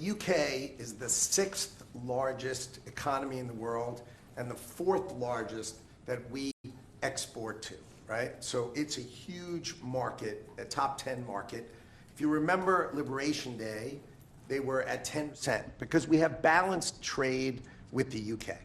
UK is the 6th largest economy in the world and the 4th largest that we export to, right? So it's a huge market, a top 10 market. If you remember Liberation Day, they were at 10% because we have balanced trade with the UK,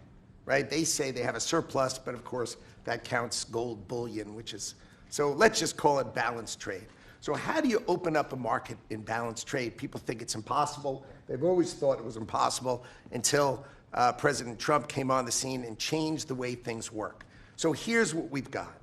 right? They say they have a surplus, but of course that counts gold bullion, which is, so let's just call it balanced trade. So how do you open up a market in balanced trade? People think it's impossible. They've always thought it was impossible until President Trump came on the scene and changed the way things work. So here's what we've got.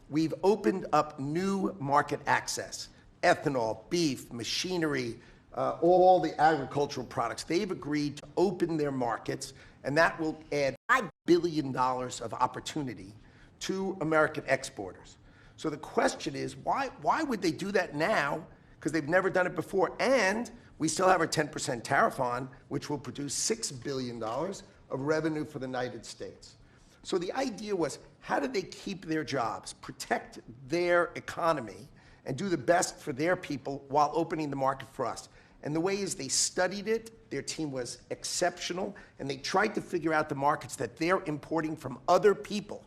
We've opened up new market access, ethanol, beef, machinery, all the agricultural products. They've agreed to open their markets, and that will add $5 billion of opportunity to American exporters. So the question is, why would they do that now? Because they've never done it before. And we still have our 10% tariff on, which will produce $6 billion of revenue for the United States. So the idea was, how do they keep their jobs, protect their economy, and do the best for their people while opening the market for us? And the way is they studied it, their team was exceptional, and they tried to figure out the markets that they're importing from other people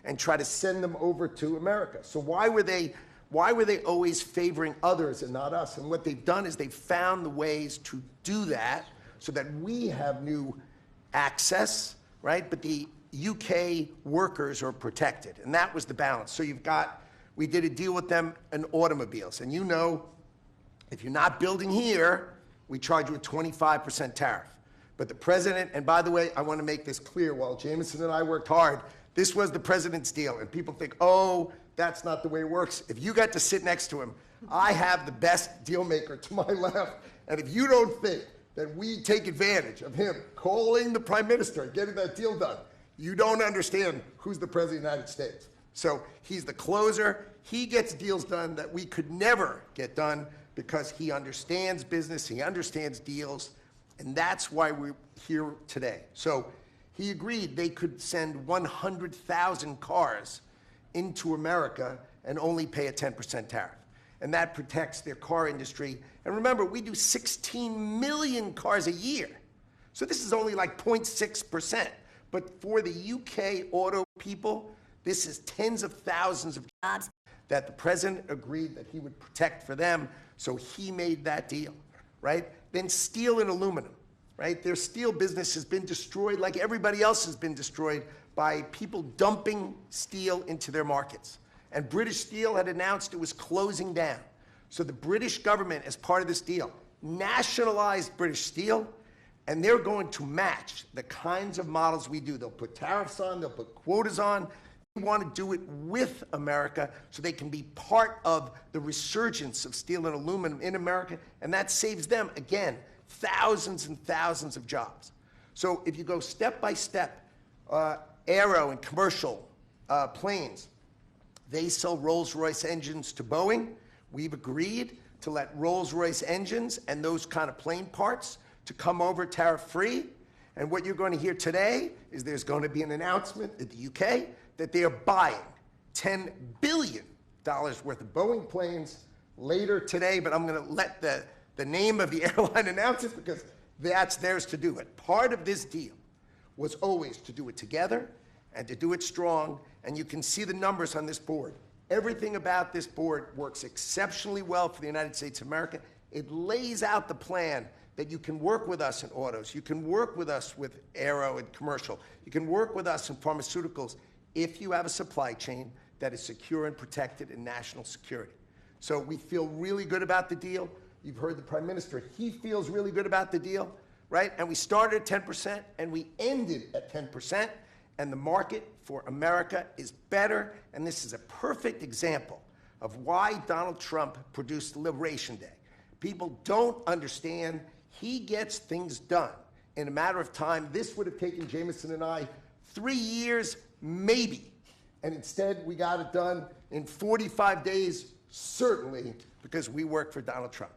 and try to send them over to America. So why were they always favoring others and not us? And what they've done is they've found the ways to do that so that we have new access, right? But the UK workers are protected, and that was the balance. So we did a deal with them in automobiles, and you know, if you're not building here, we charge you a 25% tariff. But the president, and by the way, I want to make this clear, while Jameson and I worked hard, this was the president's deal, and people think, oh, that's not the way it works. If you got to sit next to him, I have the best deal maker to my left, and if you don't think that we take advantage of him calling the prime minister and getting that deal done, you don't understand who's the president of the United States. So he's the closer. He gets deals done that we could never get done because he understands business, he understands deals, and that's why we're here today. So he agreed they could send 100,000 cars into America and only pay a 10% tariff. And that protects their car industry. And remember, we do 16 million cars a year. So this is only like 0.6%. But for the UK auto people, this is tens of thousands of jobs that the president agreed that he would protect for them. So he made that deal, right? Then steel and aluminum. Right? Their steel business has been destroyed like everybody else has been destroyed by people dumping steel into their markets. And British Steel had announced it was closing down. So the British government, as part of this deal, nationalized British Steel, and they're going to match the kinds of models we do. They'll put tariffs on, they'll put quotas on. They want to do it with America so they can be part of the resurgence of steel and aluminum in America, and that saves them, again, thousands and thousands of jobs. So if you go step by step, aero and commercial planes, they sell Rolls-Royce engines to Boeing. We've agreed to let Rolls-Royce engines and those kind of plane parts to come over tariff-free. And what you're going to hear today is there's going to be an announcement in the UK that they are buying $10 billion worth of Boeing planes later today, but I'm going to let the name of the airline announce it because that's theirs to do it. Part of this deal was always to do it together and to do it strong, and you can see the numbers on this board. Everything about this board works exceptionally well for the United States of America. It lays out the plan that you can work with us in autos, you can work with us with aero and commercial, you can work with us in pharmaceuticals if you have a supply chain that is secure and protected in national security. So we feel really good about the deal. You've heard the Prime Minister, he feels really good about the deal, right? And we started at 10% and we ended at 10%, and the market for America is better, and this is a perfect example of why Donald Trump produced Liberation Day. People don't understand he gets things done in a matter of time. This would have taken Jameson and I 3 years, maybe, and instead we got it done in 45 days, certainly because we worked for Donald Trump.